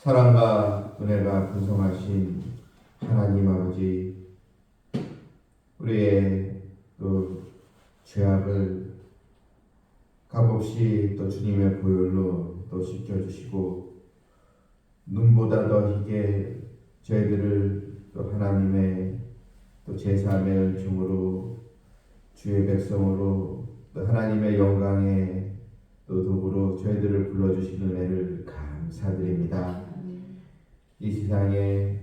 사랑과 은혜가 풍성하신 하나님 아버지, 우리의 그 죄악을 값없이 또 주님의 보혈로 또 씻겨주시고, 눈보다 더 희게 저희들을 또 하나님의 또 제3의 은총으로, 주의 백성으로, 또 하나님의 영광에 또 더불어 저희들을 불러주신 은혜를 감사드립니다. 이 세상에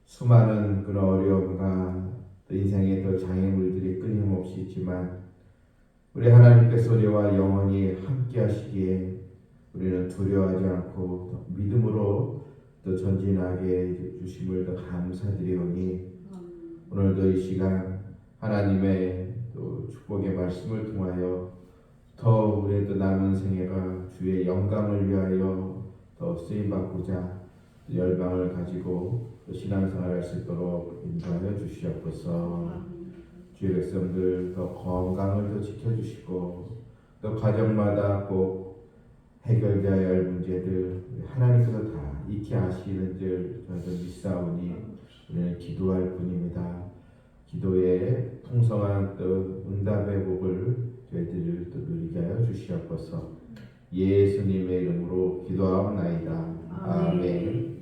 수많은 그런 어려움과 또 인생의 또 장애물들이 끊임없이 있지만, 우리 하나님께서 우리와 영원히 함께 하시기에 우리는 두려워하지 않고 믿음으로 또 전진하게 주심을 더 감사드리오니, 오늘도 이 시간 하나님의 또 축복의 말씀을 통하여 더 우리의 또 남은 생애가 주의 영광을 위하여 더 쓰임받고자 열방을 가지고 또 신앙생활할 수 있도록 인도하여 주시옵소서. 주의 백성들 더 건강을 더 지켜주시고, 또 가정마다 꼭 해결되어야 할 문제들 하나님께서 다 익히 아시는 줄 저도 믿사오니 우리는 기도할 뿐입니다. 기도의 풍성한 또 응답의 복을 저희들을 또 누리게 하여 주시옵소서. 예수님의 이름으로 기도하옵나이다. 아멘.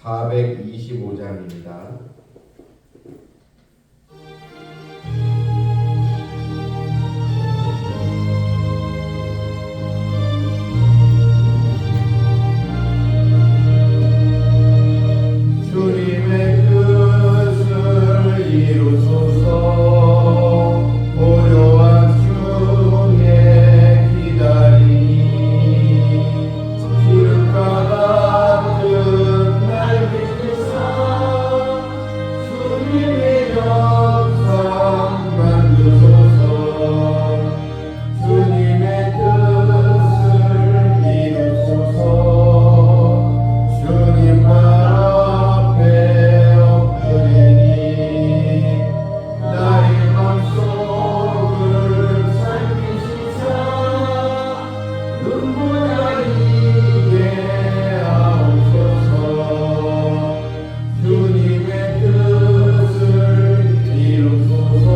425장입니다. 주님의 뜻을 이루소서. 고요한 중에 기다리니 길가 같은 날 비추사 주님의 영상 만드소서. 주님의 뜻을 이루소서. 주님 말 앞에 엎드리니 나의 맘속을 살피시사 눈보다 이게 하옵소서. 주님의 뜻을 이루소서.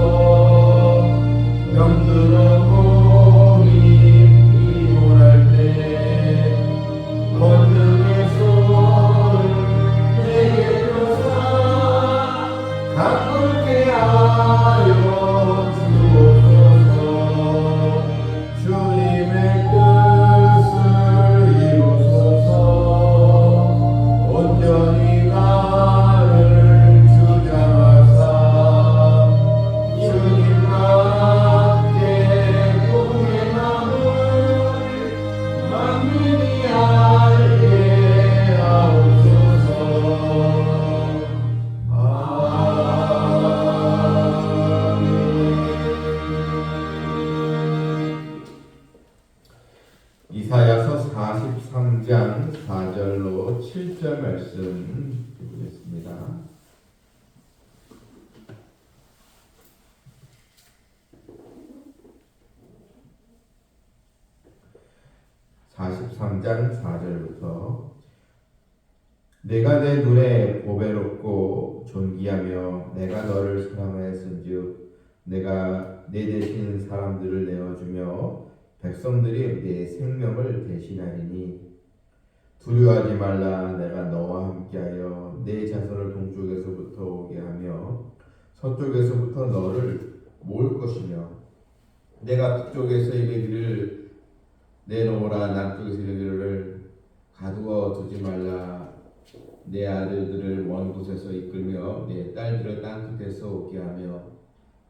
병들어 몸이 피곤할 때 권능의 손을 내게 펴사 가볍게 하여 주옵소서. 주님의 뜻을 이루소서. 온전히 나를 주장하사 주님과 함께 동행함을 만민이 알게 하옵소서. 이사야서 43장 4절로 7절 말씀 보겠습니다. (43장 4절부터) 내가 내 눈에 보배롭고 존귀하며 내가 너를 사랑하였은즉 내가 내 대신 사람들을 내어주며 백성들이 내 생명을 대신하리니 두려워하지 말라. 내가 너와 함께하여 내 자손을 동쪽에서부터 오게 하며 서쪽에서부터 너를 모을 것이며 내가 북쪽에서 이르기를 내놓으라. 남쪽에서 이르기를 가두어 두지 말라. 내 아들들을 먼 곳에서 이끌며 내 딸들을 땅 끝에서 오게 하며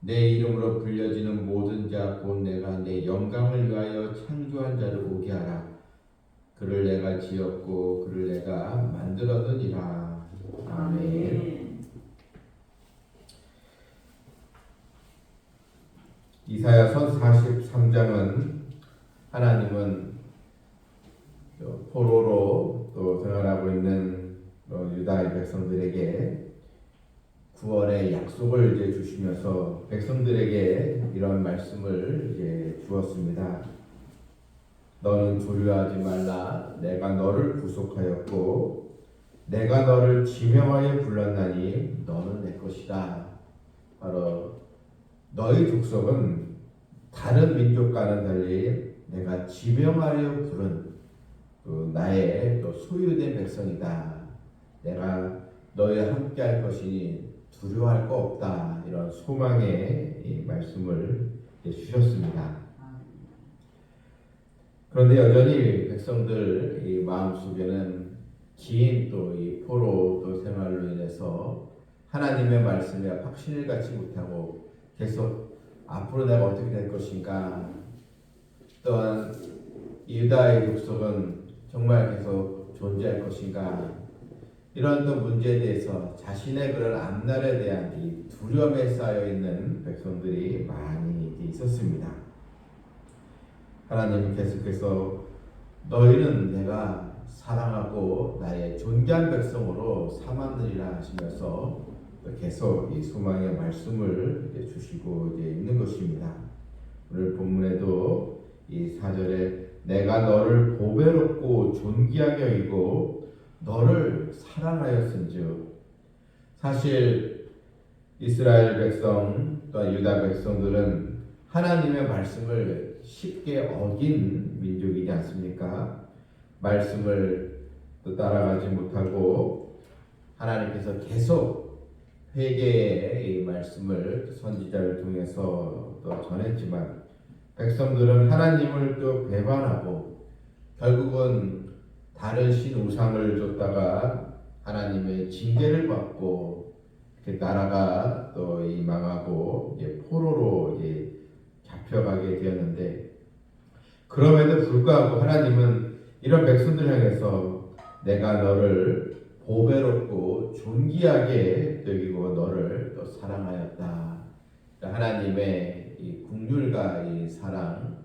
내 이름으로 불려지는 모든 자 곧 내가 내 영광을 위하여 창조한 자를 오게 하라. 그를 내가 지었고 그를 내가 만들었느니라. 아멘. 이사야서 43장은 하나님은 포로로 또 생활하고 있는 유다의 백성들에게 구원의 약속을 이제 주시면서 백성들에게 이런 말씀을 이제 주었습니다. 너는 두려워하지 말라. 내가 너를 구속하였고 내가 너를 지명하여 불렀나니 너는 내 것이다. 바로 너희 족속은 다른 민족과는 달리 내가 지명하려 부른 그 나의 또 소유된 백성이다. 내가 너희와 함께 할 것이니 두려워할 거 없다. 이런 소망의 이 말씀을 주셨습니다. 그런데 여전히 백성들 이 마음속에는 긴 또 이 포로 또 생활로 인해서 하나님의 말씀에 확신을 갖지 못하고 계속 앞으로 내가 어떻게 될 것인가, 또한 유다의 족속은 정말 계속 존재할 것인가, 이런 또 문제에 대해서 자신의 그런 앞날에 대한 이 두려움에 쌓여 있는 백성들이 많이 있었습니다. 하나님은 계속해서 너희는 내가 사랑하고 나의 존귀한 백성으로 삼았느니라 하시면서 계속 이 소망의 말씀을 주시고 있는 것입니다. 오늘 본문에도 이 4절에 내가 너를 보배롭고 존귀하게 여기고 너를 사랑하였은즉, 사실 이스라엘 백성 또한 유다 백성들은 하나님의 말씀을 쉽게 어긴 민족이지 않습니까? 말씀을 또 따라가지 못하고 하나님께서 계속 회개의 이 말씀을 선지자를 통해서 또 전했지만 백성들은 하나님을 또 배반하고 결국은 다른 신 우상을 줬다가 하나님의 징계를 받고 나라가 또 이 망하고 포로로 잡혀가게 되었는데, 그럼에도 불구하고 하나님은 이런 백성들 향해서 내가 너를 보배롭고 존귀하게 여기고 너를 또 사랑하였다. 하나님의 이 긍휼과 이 사랑,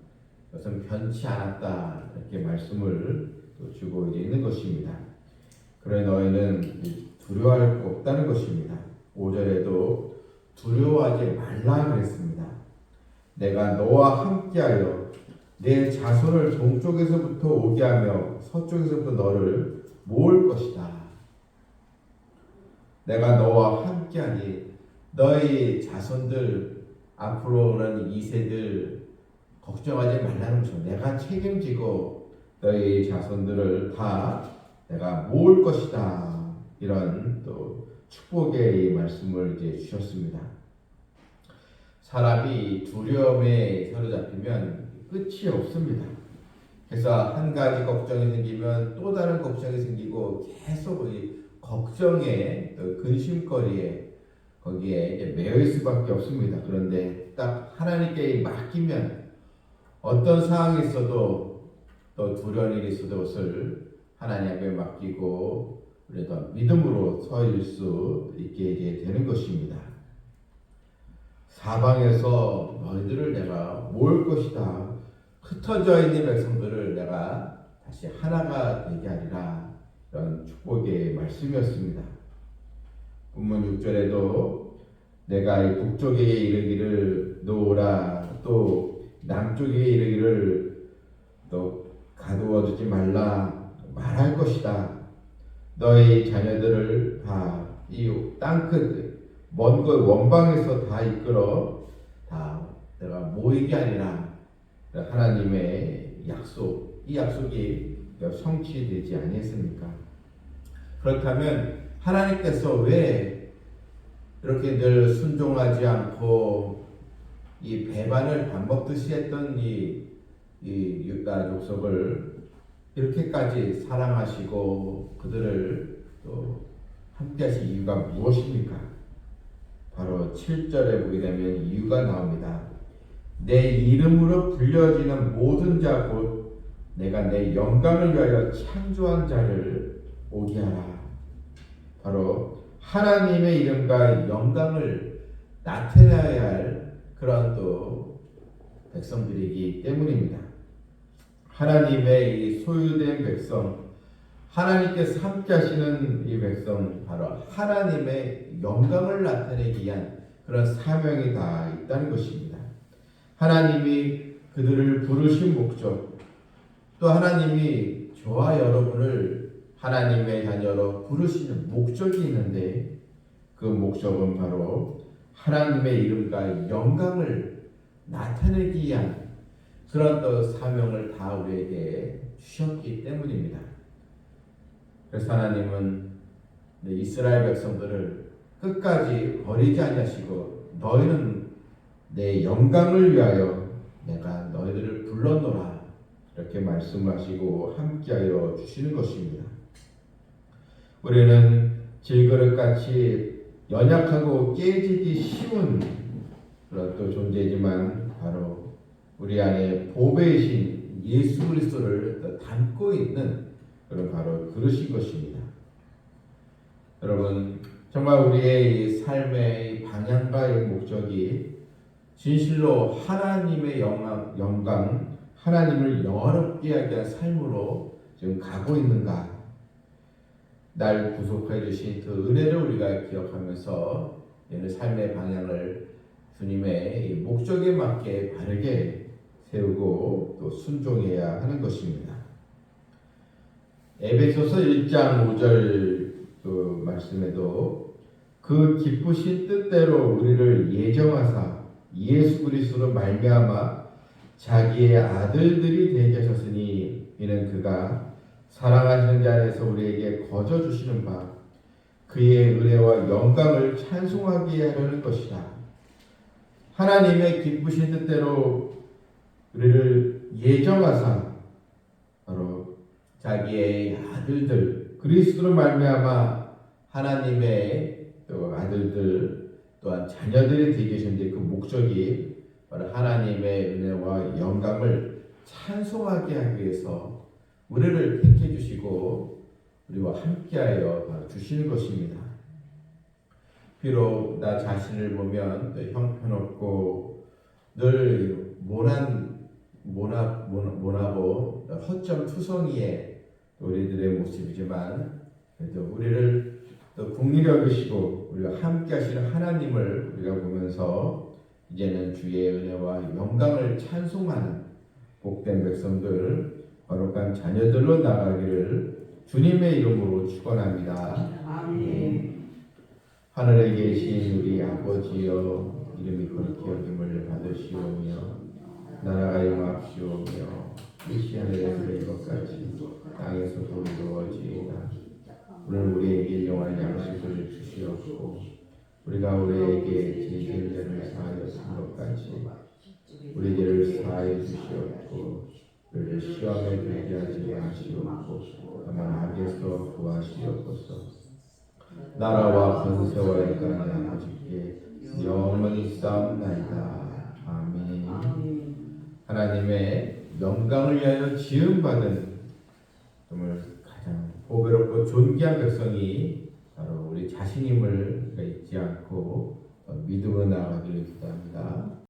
그것은 변치 않았다. 이렇게 말씀을 또 주고 있는 것입니다. 그래 너희는 두려워할 거 없다는 것입니다. 5절에도 두려워하지 말라 그랬습니다. 내가 너와 함께하여 내 자손을 동쪽에서부터 오게 하며 서쪽에서부터 너를 모을 것이다. 내가 너와 함께하니 너희 자손들 앞으로는 2세들 걱정하지 말라는 것이고 내가 책임지고 너희 자손들을 다 내가 모을 것이다. 이런 또 축복의 말씀을 주셨습니다. 사람이 두려움에 사로잡히면 끝이 없습니다. 그래서 한 가지 걱정이 생기면 또 다른 걱정이 생기고 계속 이 걱정에 또 근심거리에 거기에 매여 있을 수밖에 없습니다. 그런데 딱 하나님께 맡기면 어떤 상황이 있어도 또 두려운 일이 있어도 그것을 하나님 앞에 맡기고 그래도 믿음으로 서일 수 있게 되는 것입니다. 사방에서 너희들을 내가 모을 것이다. 흩어져 있는 백성들을 내가 다시 하나가 되게 하리라. 이런 축복의 말씀이었습니다. 본문 6절에도 내가 이 북쪽에 이르기를 놓으라, 또 남쪽에 이르기를 또 가두어 두지 말라 말할 것이다. 너희 자녀들을 다 이 땅 끝 먼 곳 원방에서 다 이끌어 다 내가 모이게 하리라. 하나님의 약속, 이 약속이 성취되지 아니했습니까? 그렇다면 하나님께서 왜 이렇게 늘 순종하지 않고 이 배반을 밥 먹듯이 했던 이 유다 족속을 이렇게까지 사랑하시고 그들을 또 함께 하신 이유가 무엇입니까? 바로 7절에 보게 되면 이유가 나옵니다. 내 이름으로 불려지는 모든 자 곧 내가 내 영광을 위하여 창조한 자를 오게 하라. 바로 하나님의 이름과 영광을 나타내야 할 그런 또 백성들이기 때문입니다. 하나님의 이 소유된 백성, 하나님께서 함께 하시는 이 백성, 바로 하나님의 영광을 나타내기 위한 그런 사명이 다 있다는 것입니다. 하나님이 그들을 부르신 목적, 또 하나님이 저와 여러분을 하나님의 자녀로 부르시는 목적이 있는데 그 목적은 바로 하나님의 이름과 영광을 나타내기 위한 그런 또 사명을 다 우리에게 주셨기 때문입니다. 그래서 하나님은 이스라엘 백성들을 끝까지 버리지 아니하시고 너희는 내 영광을 위하여 내가 너희들을 불렀노라 이렇게 말씀하시고 함께하여 주시는 것입니다. 우리는 질그릇같이 연약하고 깨지기 쉬운 그런 또 존재지만 바로 우리 안에 보배이신 예수 그리스도를 담고 있는 그런 바로 그릇인 것입니다. 여러분 정말 우리의 이 삶의 방향과 이 목적이 진실로 하나님의 영광, 하나님을 영화롭게 하게 한 삶으로 지금 가고 있는가? 날 구속해 주신 그 은혜를 우리가 기억하면서 이는 삶의 방향을 주님의 이 목적에 맞게 바르게 세우고 또 순종해야 하는 것입니다. 에베소서 1장 5절 그 말씀에도 그 기쁘신 뜻대로 우리를 예정하사 예수 그리스도로 말미암아 자기의 아들들이 되게 하셨으니 이는 그가 사랑하시는 자 안에서 우리에게 거저 주시는 바 그의 은혜와 영광을 찬송하게 하려는 것이다. 하나님의 기쁘신 뜻대로 우리를 예정하사 바로 자기의 아들들 그리스도로 말미암아 하나님의 또 아들들 또한 자녀들이 되게 하셨는데 그 목적이 바로 하나님의 은혜와 영광을 찬송하게 하기 위해서 우리를 택해 주시고 우리와 함께하여 주시는 것입니다. 비록 나 자신을 보면 형편없고 늘 모나고 허점투성이의 우리들의 모습이지만 그래도 우리를 또 긍휼히 여기시고 우리와 함께 하시는 하나님을 우리가 보면서 이제는 주의 은혜와 영광을 찬송하는 복된 백성들 거룩한 자녀들로 나가기를 주님의 이름으로 축원합니다. 아멘. 하늘에 계신 우리 아버지여 이름이 거룩히 여김을 받으시오며 나라가 임하옵시오며 뜻이 하늘에서 된 것 같이 땅에서도 이루어지이다. 오늘 우리에게 일용할 양식을 주시옵고 우리가 우리에게 죄진 죄를 사하여 준 것 같이 우리 죄를 사하여 주시옵고 우리를 시험에 들게 하지 마시옵고 다만 악에서 구하시옵소서. 나라와 권세와 영광이 아버지께 영원히 싸움나이다. 아멘. 하나님의 영광을 위하여 지음받은 정말 가장 보배롭고 존귀한 백성이 바로 우리 자신임을 잊지 않고 믿음으로 나아가기를 기도합니다.